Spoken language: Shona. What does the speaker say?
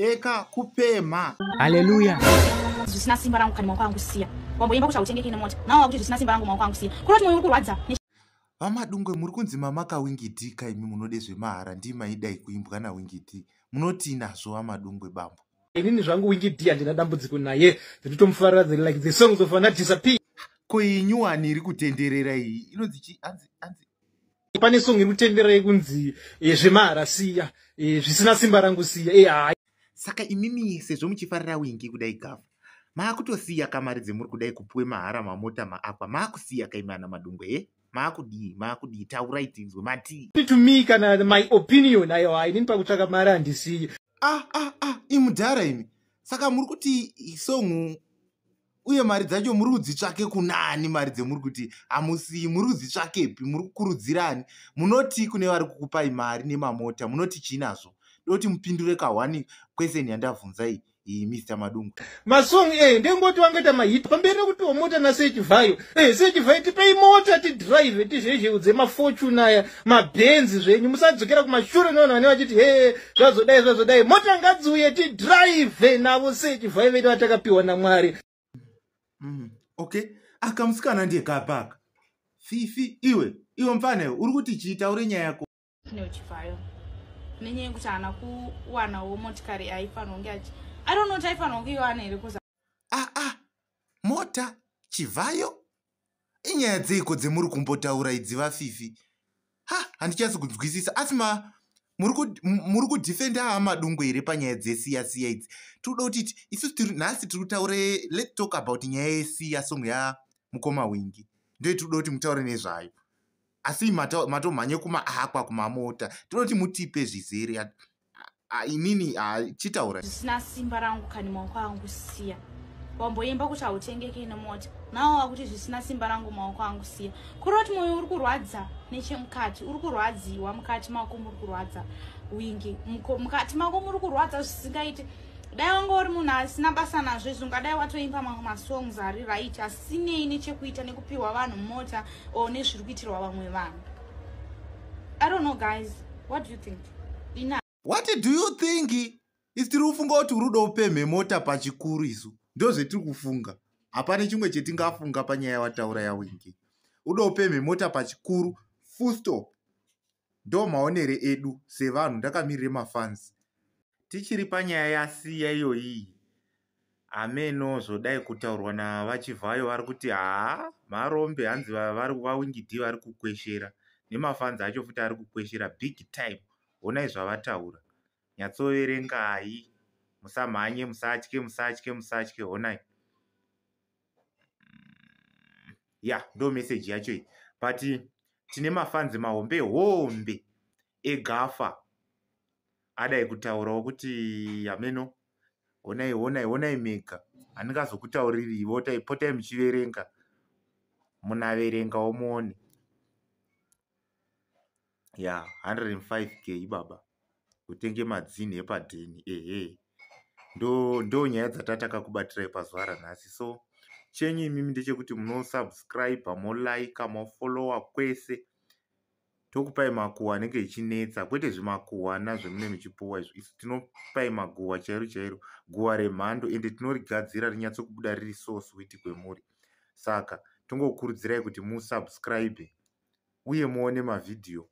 eka kupema. Haleluya. Zvisina simba rangu kani maoko angu siya. Wamboimba kuti hautengeki nemota. Nawo wakuti zvisina simba rangu maoko angu siya. Kuroti moyo uri kurwadza. Vamadungwe muri kunzi mamaka Wingy D imi munode zvemahara ndima idai kuimbwa naWingy D. Munoti nazvo Vamadungwe bambo. Inini zvangu Wingy D handina dambudziko naye. Ndinotomufarira like the songs of Anna disappear. Ko inyuwani iri kutenderera iyi inonzi anzi pane song iri kutenderera yekunzi zvemahara siya, zvisina simba rangu siya. Hai. Saka imimi sezvo muchifarira Wingy kudai gava. Maakutosiya kamari dzemuri kudai kupuwe mahara mamota maakwa. Maakusiya kaimana Madungwe maakudi taurai tinzwe mati. To me kana my opinion ayo inini pakutsvaka mari handisiyi. Imudhara imi. Saka muri kuti isongu uye mari dzacho muri kudzitsvake kunani mari dzemuri kuti amusiyi muri kudzitsvakepi muri kukurudzirani munoti kune vari kukupai mari nemamota munoti chinazvo doti mupindure ka1 question yandabvunza iyi Mr. Madungwe. Masong ndengoti wangaita mahit pamberi kuti mota na sechivhayo sechivhayo tipei mota tidrive tizvezveudze mafortune aya mabenzi zvenyu musadzokera kumashure nevanhu vane vachiti zvazodai mota ngadziuye tidrive navo sechivhayo vedu vatakapiwa naMwari. Okay, akamusikana ndiye kapaka. Fifi iwe mfana uri kuti chitaure nyaya yako. Chivhayo. Nenyaya yekuti haana kuwanawo motikari aifanira kunge achi. I don't know what aifanira kunge iwana here kuza. Mota chivhayo? Inyaya dzeiko dzemuri kumbotaura idzi vaFifi? Handichazi kunzwisisa asi muri kudefenda Vamadungwe here panyaya dzesiya idzi. Tinoda kuti isusu nhasi tiri kutaure, let's talk about nyaya yesiya song yaMukoma Wingy. Ndoye tinoda kuti mutaure nezvayo. Asi matomhanye kumaakwa kumamota. Tinoda kuti mutipe zvizere. Inini chitaura. Zvisina simba rangu kani maoko angu siya. Wamboimba kuti hautengeki nemota. Nawo wakuti zvisina simba rangu maoko angu siya. Kuroti moyo uri kurwadza nechemukati, uri kurwadziwa mukati mako muri kurwadza Wingy. Mukati mako muri kurwadza zvisingaiti. Dai wanga uri munhu asina basa nazvo izvo ungadai watoimba mamwe masongs ari right asinei nechekuita nekupiwa vanhu mota nezviri kuitirwa vamwe vanhu. I don't know guys, what do you think? What do you think? Isi tiri kufunga kuti uri kuda kupemhe mota pachikuru isu. Ndo zvetiri kufunga. Hapana chimwe chetingafunga panyaya yawataura yaWingy. Uda kupemhe mota pachikuru, full stop. Ndo maonere edu sevanhu ndakamirire mafans. Tichiri panyaya yasiya iyoyi. Ameno zvodai kutaurwa navachivhayo vari kuti marombe hanzi vaWingy D vari kukweshera. Nemafans acho futi ari kukweshera big time. Honai zvavataura. Nyatsoverengai. Musamhanye, musatye. Honai. Ndo message yacho iyi. But tine mafans mahombe egafa. Adai kutaurawo kuti ameno honai mega handingazokutauriri potai muchiverenga munaverengawo muone 105k baba kutenge madzini epadheni ndo nyaya dzatataka kubatirai pazuva ranhasi. So chenyu imimi ndechekuti munosubscribe, molike, mofollowa kwese. Tokupai makuhwa anenge ichinetsa kwete zvimakuhwa nazvemune muchipuwa izvo. Isu tinopai maguhwa chairo guhwa remhando ende tinorigadzira rinyatsokubuda riri so sweet kwemuri. Saka tongokurudzirai kuti musubscribe uye muone mavhidhiyo.